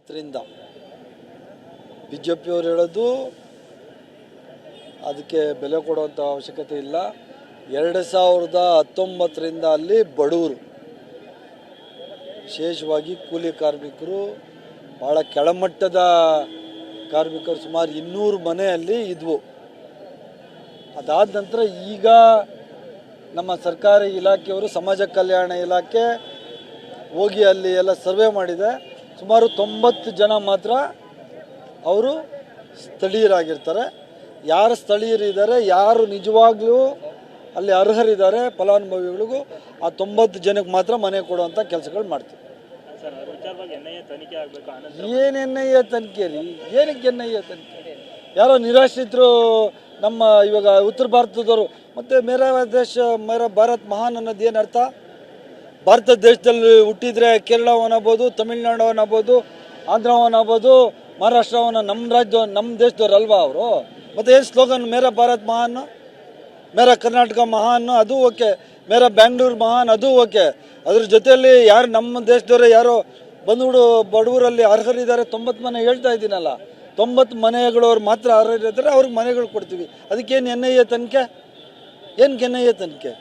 2019ರಿಂದ B J ಪಿಯವರು ಹೇಳೋದು ಅದಕ್ಕೆ ಬೆಲೆ ಕೊಡುವಂಥ ಅವಶ್ಯಕತೆ ಇಲ್ಲ. 2019ರಿಂದ ಅಲ್ಲಿ ಬಡವರು, ವಿಶೇಷವಾಗಿ ಕೂಲಿ ಕಾರ್ಮಿಕರು, ಭಾಳ ಕೆಳಮಟ್ಟದ ಕಾರ್ಮಿಕರು ಸುಮಾರು 200 ಮನೆಯಲ್ಲಿ ಇದ್ವು. ಅದಾದ ನಂತರ ಈಗ ನಮ್ಮ ಸರ್ಕಾರಿ ಇಲಾಖೆಯವರು, ಸಮಾಜ ಕಲ್ಯಾಣ ಇಲಾಖೆ ಹೋಗಿ ಅಲ್ಲಿ ಎಲ್ಲ ಸರ್ವೆ ಮಾಡಿದೆ. ಸುಮಾರು 90 ಜನ ಮಾತ್ರ ಅವರು ಸ್ಥಳೀಯರಾಗಿರ್ತಾರೆ. ಯಾರು ಸ್ಥಳೀಯರಿದ್ದಾರೆ, ಯಾರು ನಿಜವಾಗ್ಲೂ ಅಲ್ಲಿ ಅರ್ಹರಿದ್ದಾರೆ ಫಲಾನುಭವಿಗಳಿಗೂ, ಆ 90 ಜನಕ್ಕೆ ಮಾತ್ರ ಮನೆ ಕೊಡುವಂಥ ಕೆಲಸಗಳು ಮಾಡ್ತೀವಿ. ಏನು NIA ತನಿಖೆ ರೀ? ಏನಕ್ಕೆ NIA ತನಿಖೆ? ಯಾರೋ ನಿರಾಶ್ರಿತರು ನಮ್ಮ ಇವಾಗ ಉತ್ತರ ಭಾರತದವರು. ಮತ್ತು ಮೇರಾ ದೇಶ ಮೇರಾ ಭಾರತ್ ಮಹಾನ್ ಅನ್ನೋದು ಏನು ಅರ್ಥ? ಭಾರತ ದೇಶದಲ್ಲಿ ಹುಟ್ಟಿದರೆ ಕೇರಳವನ್ನಬೋದು, ತಮಿಳ್ನಾಡವನ್ನಬೋದು, ಆಂಧ್ರವನ್ನಬೋದು, ಮಹಾರಾಷ್ಟ್ರವನ್ನ ನಮ್ಮ ರಾಜ್ಯ ನಮ್ಮ ದೇಶದವ್ರಲ್ವಾ ಅವರು? ಮತ್ತು ಏನು ಸ್ಲೋಗನ್ ಮೇರಾ ಭಾರತ್ ಮಹಾನ್, ಮೇರಾ ಕರ್ನಾಟಕ ಮಹಾನ್ ಅದು ಓಕೆ, ಮೇರಾ ಬ್ಯಾಂಗ್ಳೂರು ಮಹಾನ್ ಅದು ಓಕೆ. ಅದ್ರ ಜೊತೆಯಲ್ಲಿ ಯಾರು ನಮ್ಮ ದೇಶದವರೇ ಯಾರೋ ಬಂದ್ಬಿಡು ಬಡವರಲ್ಲಿ ಅರ್ಹರಿದ್ದಾರೆ 90 ಮನೆ ಹೇಳ್ತಾ ಇದ್ದೀನಲ್ಲ, 90 ಮನೆಗಳವ್ರು ಮಾತ್ರ ಅರ್ಹರಿದ್ದಾರೆ, ಅವ್ರಿಗೆ ಮನೆಗಳು ಕೊಡ್ತೀವಿ. ಅದಕ್ಕೇನು NIA ತನಿಖೆ? ಏನಕ್ಕೆ NIA ತನಿಖೆ?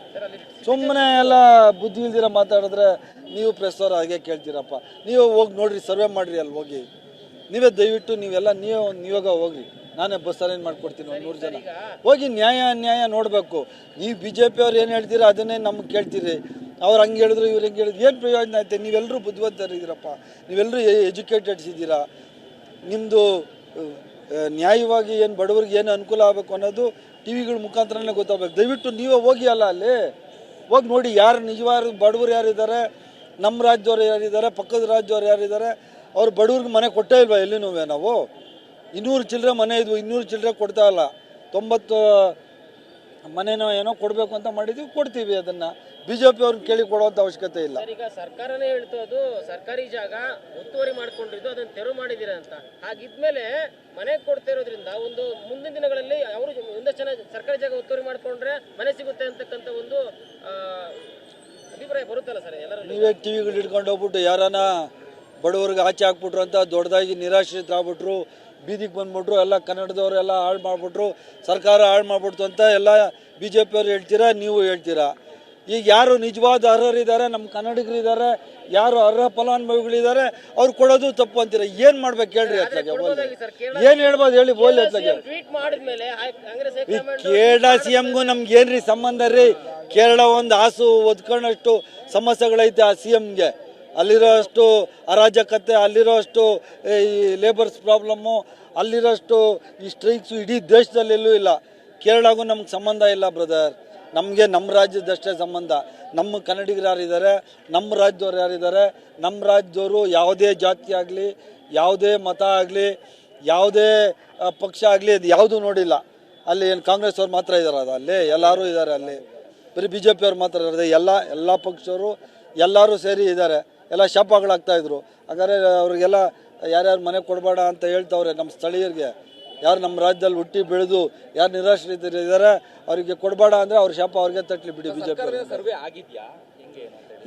ಸುಮ್ಮನೆ ಎಲ್ಲ ಬುದ್ಧಿ ಇಲ್ದಿರ ಮಾತಾಡಿದ್ರೆ ನೀವು ಪ್ರೆಸ್ಸವ್ರು ಹಾಗೆ ಕೇಳ್ತೀರಪ್ಪ. ನೀವು ಹೋಗಿ ನೋಡ್ರಿ, ಸರ್ವೆ ಮಾಡಿರಿ, ಅಲ್ಲಿ ಹೋಗಿ ನೀವೇ ದಯವಿಟ್ಟು ನೀವೆಲ್ಲ ನೀವಾಗ ಹೋಗಿ, ನಾನೇ ಬಸ್ ಅರೇಂಜ್ ಮಾಡಿಕೊಡ್ತೀನಿ 100 ಜನ ಹೋಗಿ ನ್ಯಾಯ ಅನ್ಯಾಯ ನೋಡಬೇಕು. ನೀವು BJP ಅವ್ರು ಏನು ಹೇಳ್ತೀರಾ ಅದನ್ನೇ ನಮ್ಗೆ ಕೇಳ್ತೀರಿ. ಅವ್ರು ಹಂಗೆ ಹೇಳಿದ್ರು ಇವ್ರು ಹೆಂಗೆ ಹೇಳಿದ್ರು ಏನು ಪ್ರಯೋಜನ ಐತೆ? ನೀವೆಲ್ಲರೂ ಬುದ್ಧಿವಂತರಿದ್ದೀರಪ್ಪ, ನೀವೆಲ್ಲರೂ ಎಜುಕೇಟೆಡ್ಸ್ ಇದ್ದೀರಾ. ನಿಮ್ಮದು ನ್ಯಾಯವಾಗಿ ಏನು ಬಡವರಿಗೆ ಏನು ಅನುಕೂಲ ಆಗಬೇಕು ಅನ್ನೋದು TV ಮುಖಾಂತರನೇ ಗೊತ್ತಾಗಬೇಕು. ದಯವಿಟ್ಟು ನೀವೇ ಹೋಗಿ ಅಲ್ಲ ಅಲ್ಲಿ ಹೋಗಿ ನೋಡಿ ಯಾರು ನಿಜವಾದ ಬಡವರು ಯಾರಿದ್ದಾರೆ, ನಮ್ಮ ರಾಜ್ಯದವ್ರು ಯಾರಿದ್ದಾರೆ, ಪಕ್ಕದ ರಾಜ್ಯದವ್ರು ಯಾರಿದ್ದಾರೆ. ಅವ್ರು ಬಡವ್ರಿಗೆ ಮನೆ ಕೊಟ್ಟೇ ಇಲ್ವಾ ಎಲ್ಲಿನೂ? ನಾವು 200 ಚಿಲ್ಲರೆ ಮನೆ ಇದ್ವು, 200 ಚಿಲ್ಲರೆ ಕೊಡ್ತಾ ಇಲ್ಲ. 90 ಮನೆನೋ ಏನೋ ಕೊಡಬೇಕು ಅಂತ ಮಾಡಿದ್ವಿ, ಕೊಡ್ತೀವಿ. ಅದನ್ನು BJP ಅವ್ರನ್ನ ಕೇಳಿ ಕೊಡುವಂಥ ಅವಶ್ಯಕತೆ ಇಲ್ಲ. ಈಗ ಸರ್ಕಾರನೇ ಹೇಳ್ತು ಅದು ಸರ್ಕಾರಿ ಜಾಗ ಒತ್ತುವರಿ ಮಾಡ್ಕೊಂಡಿದ್ದು ಅದನ್ನು ತೆರವು ಮಾಡಿದ್ದೀರ ಅಂತ. ಹಾಗಿದ್ಮೇಲೆ ಮನೆ ಕೊಡ್ತಾ ಇರೋದ್ರಿಂದ ಒಂದು ಮುಂದಿನ ದಿನಗಳಲ್ಲಿ ಅವರು ಒಂದಷ್ಟು ಜನ ಸರ್ಕಾರಿ ಜಾಗ ಒತ್ತುವರಿ ಮಾಡ್ಕೊಂಡ್ರೆ ಮನೆ ಸಿಗುತ್ತೆ ಅಂತಕ್ಕಂಥ ಒಂದು ಅಭಿಪ್ರಾಯ ಬರುತ್ತಲ್ಲ ಸರ್ ಎಲ್ಲರೂ. ನೀವೇ TV ಹಿಡ್ಕೊಂಡು ಹೋಗ್ಬಿಟ್ಟು ಯಾರನ್ನ ಬಡವರಿಗೆ ಆಚೆ ಹಾಕ್ಬಿಟ್ರು ಅಂತ ದೊಡ್ಡದಾಗಿ ನಿರಾಶ್ರಿತರಾಗ್ಬಿಟ್ರು, ಬೀದಿಗೆ ಬಂದ್ಬಿಟ್ರು, ಎಲ್ಲ ಕನ್ನಡದವರೆಲ್ಲ ಹಾಳು ಮಾಡಿಬಿಟ್ರು, ಸರ್ಕಾರ ಹಾಳು ಮಾಡಿಬಿಡ್ತು ಅಂತ ಎಲ್ಲ BJP ಅವ್ರು ಹೇಳ್ತೀರಾ, ನೀವು ಹೇಳ್ತೀರಾ. ಈಗ ಯಾರು ನಿಜವಾದ ಅರ್ಹರಿದ್ದಾರೆ, ನಮ್ಮ ಕನ್ನಡಿಗರಿದ್ದಾರೆ, ಯಾರು ಅರ್ಹ ಫಲಾನುಭವಿಗಳಿದ್ದಾರೆ, ಅವ್ರು ಕೊಡೋದು ತಪ್ಪು ಅಂತೀರಾ. ಏನು ಮಾಡ್ಬೇಕು ಹೇಳ್ರಿ? ಅತ್ಲಾಗೆ ಏನು ಹೇಳ್ಬೋದು ಹೇಳಿ? ಬೋಲಿ ಅತ್ಲಾಗೆ ಕೇರಳ CMಗೂ ನಮ್ಗೆ ಏನ್ರಿ ಸಂಬಂಧ ರೀ? ಕೇರಳ ಒಂದು ಹಾಸು ಒದ್ಕೊಂಡಷ್ಟು ಸಮಸ್ಯೆಗಳೈತೆ ಆ CMಗೆ. ಅಲ್ಲಿರೋಷ್ಟು ಅರಾಜಕತೆ, ಅಲ್ಲಿರೋಷ್ಟು ಈ ಲೇಬರ್ಸ್ ಪ್ರಾಬ್ಲಮ್ಮು, ಅಲ್ಲಿರೋಷ್ಟು ಈ ಸ್ಟ್ರೈಕ್ಸು ಇಡೀ ದೇಶದಲ್ಲೆಲ್ಲೂ ಇಲ್ಲ. ಕೇರಳಗೂ ನಮ್ಗೆ ಸಂಬಂಧ ಇಲ್ಲ ಬ್ರದರ್. ನಮಗೆ ನಮ್ಮ ರಾಜ್ಯದಷ್ಟೇ ಸಂಬಂಧ. ನಮ್ಮ ಕನ್ನಡಿಗರು ಯಾರಿದ್ದಾರೆ, ನಮ್ಮ ರಾಜ್ಯದವ್ರು ಯಾರಿದ್ದಾರೆ, ನಮ್ಮ ರಾಜ್ಯದವರು ಯಾವುದೇ ಜಾತಿ ಆಗಲಿ, ಯಾವುದೇ ಮತ ಆಗಲಿ, ಯಾವುದೇ ಪಕ್ಷ ಆಗಲಿ, ಅದು ಯಾವುದೂ ನೋಡಿಲ್ಲ. ಅಲ್ಲಿ ಏನು ಕಾಂಗ್ರೆಸ್ ಅವ್ರು ಮಾತ್ರ ಇದ್ದಾರೆ? ಅದು ಅಲ್ಲಿ ಎಲ್ಲರೂ ಇದ್ದಾರೆ. ಅಲ್ಲಿ ಬರೀ BJP ಅವ್ರು ಮಾತ್ರ ಇರೋದು. ಎಲ್ಲ ಪಕ್ಷವರು ಎಲ್ಲರೂ ಸೇರಿ ಇದ್ದಾರೆ. ಎಲ್ಲ ಶಾಪಗಳಾಗ್ತಾಯಿದ್ರು. ಹಾಗಾದ್ರೆ ಅವ್ರಿಗೆಲ್ಲ ಯಾರ್ಯಾರು ಮನೆ ಕೊಡಬೇಡ ಅಂತ ಹೇಳ್ತವ್ರೆ ನಮ್ಮ ಸ್ಥಳೀಯರಿಗೆ. ಯಾರು ನಮ್ಮ ರಾಜ್ಯದಲ್ಲಿ ಹುಟ್ಟಿ ಬೆಳೆದು ಯಾರು ನಿರಾಶ್ರಿತರಿದ್ದಾರೆ ಅವರಿಗೆ ಕೊಡಬೇಡ ಅಂದರೆ ಅವ್ರ ಶಾಪ ಅವ್ರಿಗೆ ತಟ್ಟಲಿ ಬಿಡಿ. BJP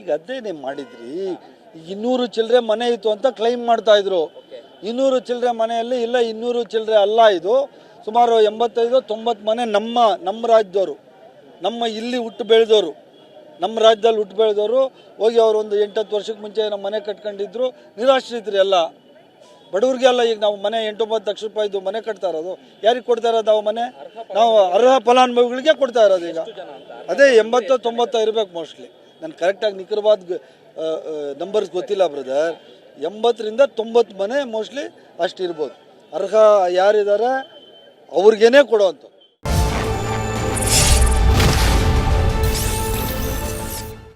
ಈಗ ಅದೇನೇ ಮಾಡಿದ್ರಿ. ಈಗ 200 ಚಿಲ್ಲರೆ ಮನೆ ಇತ್ತು ಅಂತ ಕ್ಲೈಮ್ ಮಾಡ್ತಾ ಇದ್ರು. 200 ಚಿಲ್ಲರೆ ಮನೆಯಲ್ಲಿ ಇಲ್ಲ, 200 ಚಿಲ್ಲರೆ ಅಲ್ಲ. ಇದು ಸುಮಾರು 85-90 ಮನೆ ನಮ್ಮ ರಾಜ್ಯದವರು, ನಮ್ಮ ಇಲ್ಲಿ ಹುಟ್ಟು ಬೆಳೆದವರು, ನಮ್ಮ ರಾಜ್ಯದಲ್ಲಿ ಹುಟ್ಟು ಬೆಳೆದವರು ಹೋಗಿ ಅವರು ಒಂದು 8-10 ವರ್ಷಕ್ಕೆ ಮುಂಚೆ ನಮ್ಮ ಮನೆ ಕಟ್ಕೊಂಡಿದ್ರು. ನಿರಾಶ್ರಿತರು ಎಲ್ಲ ಬಡವ್ರಿಗೆಲ್ಲ. ಈಗ ನಾವು ಮನೆ 8-9 ಲಕ್ಷ ರೂಪಾಯಿದು ಮನೆ ಕಟ್ತಾ ಇರೋದು ಯಾರಿಗೆ ಕೊಡ್ತಾ ಇರೋದು? ನಾವು ಮನೆ ನಾವು ಅರ್ಹ ಫಲಾನುಭವಿಗಳಿಗೆ ಕೊಡ್ತಾ ಇರೋದು. ಈಗ ಅದೇ 80-90 ಇರಬೇಕು ಮೋಸ್ಟ್ಲಿ. ನಾನು ಕರೆಕ್ಟಾಗಿ ನಿಖರವಾದ ನಂಬರ್ಸ್ ಗೊತ್ತಿಲ್ಲ ಬ್ರದರ್. 80-90 ಮನೆ ಮೋಸ್ಟ್ಲಿ ಅಷ್ಟು ಇರ್ಬೋದು. ಅರ್ಹ ಯಾರಿದ್ದಾರೆ ಅವ್ರಿಗೇನೆ ಕೊಡೋವಂಥ.